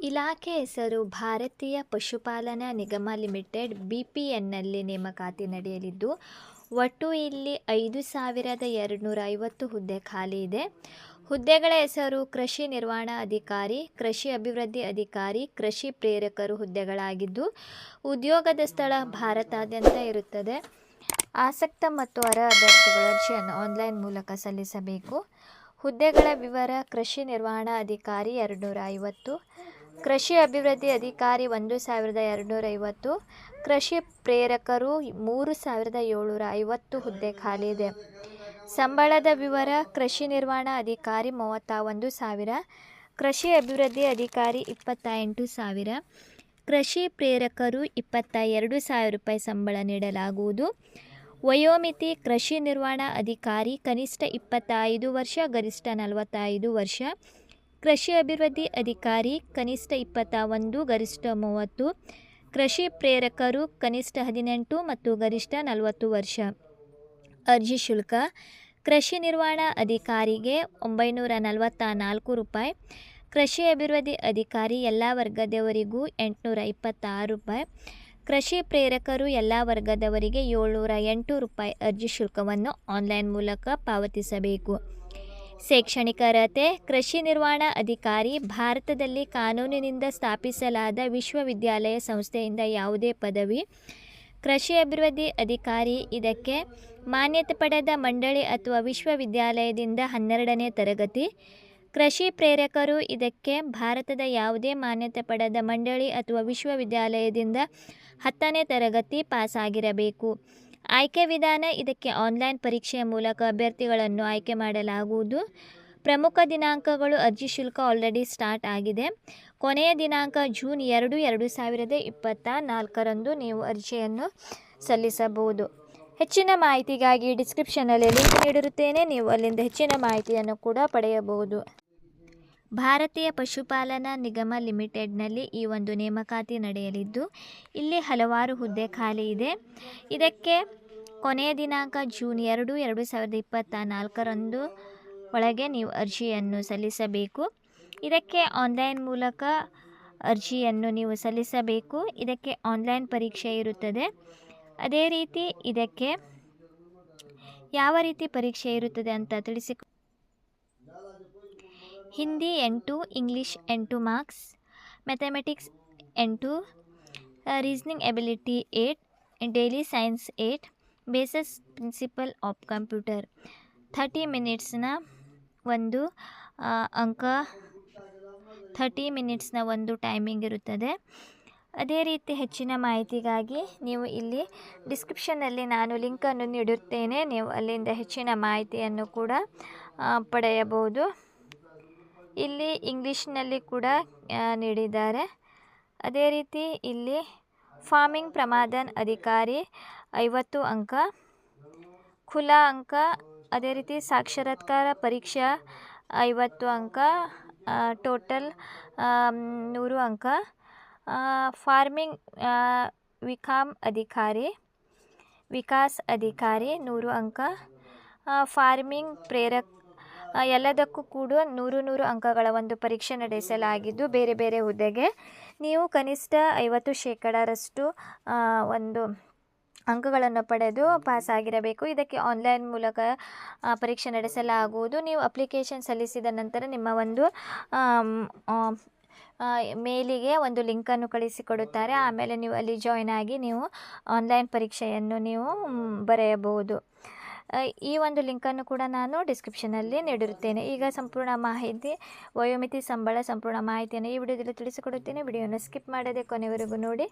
ಇಲಾಖೆ ಹೆಸರು ಭಾರತೀಯ ಪಶುಪಾಲನಾ ನಿಗಮ ಲಿಮಿಟೆಡ್ BPNನಲ್ಲಿ ನೇಮಕಾತಿ ನಡೆಯಲಿದ್ದು, ಒಟ್ಟು ಇಲ್ಲಿ 5,250 ಹುದ್ದೆ ಖಾಲಿ ಇದೆ. ಹುದ್ದೆಗಳ ಹೆಸರು ಕೃಷಿ ನಿರ್ವಹಣಾ ಅಧಿಕಾರಿ, ಕೃಷಿ ಅಭಿವೃದ್ಧಿ ಅಧಿಕಾರಿ, ಕೃಷಿ ಪ್ರೇರಕರು ಹುದ್ದೆಗಳಾಗಿದ್ದು, ಉದ್ಯೋಗದ ಸ್ಥಳ ಭಾರತಾದ್ಯಂತ ಇರುತ್ತದೆ. ಆಸಕ್ತ ಮತ್ತು ಅರ್ಹ ಅಭ್ಯರ್ಥಿಗಳು ಅರ್ಜಿಯನ್ನು ಆನ್ಲೈನ್ ಮೂಲಕ ಸಲ್ಲಿಸಬೇಕು. ಹುದ್ದೆಗಳ ವಿವರ: ಕೃಷಿ ನಿರ್ವಹಣಾ ಅಧಿಕಾರಿ 250, ಕೃಷಿ ಅಭಿವೃದ್ಧಿ ಅಧಿಕಾರಿ 1,250, ಕೃಷಿ ಪ್ರೇರಕರು 3,750 ಹುದ್ದೆ ಖಾಲಿ ಇದೆ. ಸಂಬಳದ ವಿವರ: ಕೃಷಿ ನಿರ್ವಹಣಾ ಅಧಿಕಾರಿ 31,000, ಕೃಷಿ ಅಭಿವೃದ್ಧಿ ಅಧಿಕಾರಿ 28,000, ಕೃಷಿ ಪ್ರೇರಕರು 22,000 ರೂಪಾಯಿ ಸಂಬಳ ನೀಡಲಾಗುವುದು. ವಯೋಮಿತಿ: ಕೃಷಿ ನಿರ್ವಹಣಾ ಅಧಿಕಾರಿ ಕನಿಷ್ಠ 25 ವರ್ಷ, ಗರಿಷ್ಠ 45 ವರ್ಷ. ಕೃಷಿ ಅಭಿವೃದ್ಧಿ ಅಧಿಕಾರಿ ಕನಿಷ್ಠ 21, ಗರಿಷ್ಠ 30. ಕೃಷಿ ಪ್ರೇರಕರು ಕನಿಷ್ಠ 18 ಮತ್ತು ಗರಿಷ್ಠ 40 ವರ್ಷ. ಅರ್ಜಿ ಶುಲ್ಕ: ಕೃಷಿ ನಿರ್ವಹಣಾ ಅಧಿಕಾರಿಗೆ 944 ರೂಪಾಯಿ, ಕೃಷಿ ಅಭಿವೃದ್ಧಿ ಅಧಿಕಾರಿ ಎಲ್ಲ ವರ್ಗದವರಿಗೂ 826 ರೂಪಾಯಿ, ಕೃಷಿ ಪ್ರೇರಕರು ಎಲ್ಲ ವರ್ಗದವರಿಗೆ 708 ರೂಪಾಯಿ ಅರ್ಜಿ ಶುಲ್ಕವನ್ನು ಆನ್ಲೈನ್ ಮೂಲಕ ಪಾವತಿಸಬೇಕು. ಶೈಕ್ಷಣಿಕ ಅರ್ಹತೆ: ಕೃಷಿ ನಿರ್ವಹಣಾ ಅಧಿಕಾರಿ ಭಾರತದಲ್ಲಿ ಕಾನೂನಿನಿಂದ ಸ್ಥಾಪಿಸಲಾದ ವಿಶ್ವವಿದ್ಯಾಲಯ ಸಂಸ್ಥೆಯಿಂದ ಯಾವುದೇ ಪದವಿ. ಕೃಷಿ ಅಭಿವೃದ್ಧಿ ಅಧಿಕಾರಿ ಇದಕ್ಕೆ ಮಾನ್ಯತೆ ಪಡೆದ ಮಂಡಳಿ ಅಥವಾ ವಿಶ್ವವಿದ್ಯಾಲಯದಿಂದ 12ನೇ ತರಗತಿ. ಕೃಷಿ ಪ್ರೇರಕರು ಇದಕ್ಕೆ ಭಾರತದ ಯಾವುದೇ ಮಾನ್ಯತೆ ಪಡೆದ ಮಂಡಳಿ ಅಥವಾ ವಿಶ್ವವಿದ್ಯಾಲಯದಿಂದ 10ನೇ ತರಗತಿ ಪಾಸಾಗಿರಬೇಕು. ಆಯ್ಕೆ ವಿಧಾನ: ಇದಕ್ಕೆ ಆನ್ಲೈನ್ ಪರೀಕ್ಷೆಯ ಮೂಲಕ ಅಭ್ಯರ್ಥಿಗಳನ್ನು ಆಯ್ಕೆ ಮಾಡಲಾಗುವುದು. ಪ್ರಮುಖ ದಿನಾಂಕಗಳು: ಅರ್ಜಿ ಶುಲ್ಕ ಆಲ್ರೆಡಿ ಸ್ಟಾರ್ಟ್ ಆಗಿದೆ. ಕೊನೆಯ ದಿನಾಂಕ ಜೂನ್ 2, 2024 ನೀವು ಅರ್ಜಿಯನ್ನು ಸಲ್ಲಿಸಬಹುದು. ಹೆಚ್ಚಿನ ಮಾಹಿತಿಗಾಗಿ ಡಿಸ್ಕ್ರಿಪ್ಷನಲ್ಲಿ ಲಿಂಕ್ ನೀಡಿರುತ್ತೇನೆ, ನೀವು ಅಲ್ಲಿಂದ ಹೆಚ್ಚಿನ ಮಾಹಿತಿಯನ್ನು ಕೂಡ ಪಡೆಯಬಹುದು. ಭಾರತೀಯ ಪಶುಪಾಲನಾ ನಿಗಮ ಲಿಮಿಟೆಡ್ನಲ್ಲಿ ಈ ಒಂದು ನೇಮಕಾತಿ ನಡೆಯಲಿದ್ದು, ಇಲ್ಲಿ ಹಲವಾರು ಹುದ್ದೆ ಖಾಲಿ ಇದೆ. ಇದಕ್ಕೆ ಕೊನೆಯ ದಿನಾಂಕ ಜೂನ್ 2, 2024 ಒಳಗೆ ನೀವು ಅರ್ಜಿಯನ್ನು ಸಲ್ಲಿಸಬೇಕು. ಇದಕ್ಕೆ ಆನ್ಲೈನ್ ಮೂಲಕ ಅರ್ಜಿಯನ್ನು ನೀವು ಸಲ್ಲಿಸಬೇಕು. ಇದಕ್ಕೆ ಆನ್ಲೈನ್ ಪರೀಕ್ಷೆ ಇರುತ್ತದೆ. ಅದೇ ರೀತಿ ಇದಕ್ಕೆ ಯಾವ ರೀತಿ ಪರೀಕ್ಷೆ ಇರುತ್ತದೆ ಅಂತ Hindi 8, English 8 marks, mathematics 8, reasoning ability 8, daily science 8, basis principle of computer. 30 ಮಿನಿಟ್ಸ್ನ ಒಂದು ಅಂಕ, 30 ಮಿನಿಟ್ಸ್ನ ಒಂದು ಟೈಮಿಂಗ್ ಇರುತ್ತದೆ. ಅದೇ ರೀತಿ ಹೆಚ್ಚಿನ ಮಾಹಿತಿಗಾಗಿ ನೀವು ಇಲ್ಲಿ ಡಿಸ್ಕ್ರಿಪ್ಷನ್ನಲ್ಲಿ ನಾನು ಲಿಂಕನ್ನು ನೀಡುತ್ತೇನೆ, ನೀವು ಅಲ್ಲಿಂದ ಹೆಚ್ಚಿನ ಮಾಹಿತಿಯನ್ನು ಕೂಡ ಪಡೆಯಬಹುದು. ಇಲ್ಲಿ ಇಂಗ್ಲೀಷ್ನಲ್ಲಿ ಕೂಡ ನೀಡಿದ್ದಾರೆ. ಅದೇ ರೀತಿ ಇಲ್ಲಿ ಫಾರ್ಮಿಂಗ್ ಪ್ರಮಾದನ್ ಅಧಿಕಾರಿ 50 ಅಂಕ, ಖುಲಾ ಅಂಕ. ಅದೇ ರೀತಿ ಸಾಕ್ಷರತ್ಕಾರ ಪರೀಕ್ಷಾ 50 ಅಂಕ, ಟೋಟಲ್ 100 ಅಂಕ. ಫಾರ್ಮಿಂಗ್ ವಿಕಾಸ್ ಅಧಿಕಾರಿ 100 ಅಂಕ. ಫಾರ್ಮಿಂಗ್ ಪ್ರೇರಕ್ ಎಲ್ಲದಕ್ಕೂ ಕೂಡ 100 ಅಂಕಗಳ ಒಂದು ಪರೀಕ್ಷೆ ನಡೆಸಲಾಗಿದ್ದು, ಬೇರೆ ಬೇರೆ ಹುದ್ದೆಗೆ ನೀವು ಕನಿಷ್ಠ 50% ಒಂದು ಅಂಕಗಳನ್ನು ಪಡೆದು ಪಾಸಾಗಿರಬೇಕು. ಇದಕ್ಕೆ ಆನ್ಲೈನ್ ಮೂಲಕ ಪರೀಕ್ಷೆ ನಡೆಸಲಾಗುವುದು. ನೀವು ಅಪ್ಲಿಕೇಶನ್ ಸಲ್ಲಿಸಿದ ನಂತರ ನಿಮ್ಮ ಒಂದು ಮೇಲಿಗೆ ಒಂದು ಲಿಂಕನ್ನು ಕಳಿಸಿಕೊಡುತ್ತಾರೆ. ಆಮೇಲೆ ನೀವು ಅಲ್ಲಿ ಜಾಯ್ನ್ ಆಗಿ ನೀವು ಆನ್ಲೈನ್ ಪರೀಕ್ಷೆಯನ್ನು ನೀವು ಬರೆಯಬಹುದು. ಈ ಒಂದು ಲಿಂಕನ್ನು ಕೂಡ ನಾನು ಡಿಸ್ಕ್ರಿಪ್ಷನಲ್ಲಿ ನೀಡಿರುತ್ತೇನೆ. ಈಗ ಸಂಪೂರ್ಣ ಮಾಹಿತಿ, ವಯೋಮಿತಿ, ಸಂಬಳ, ಸಂಪೂರ್ಣ ಮಾಹಿತಿಯನ್ನು ಈ ವಿಡಿಯೋದಲ್ಲಿ ತಿಳಿಸಿಕೊಡುತ್ತೇನೆ. ವಿಡಿಯೋನ ಸ್ಕಿಪ್ ಮಾಡದೆ ಕೊನೆವರೆಗೂ ನೋಡಿ.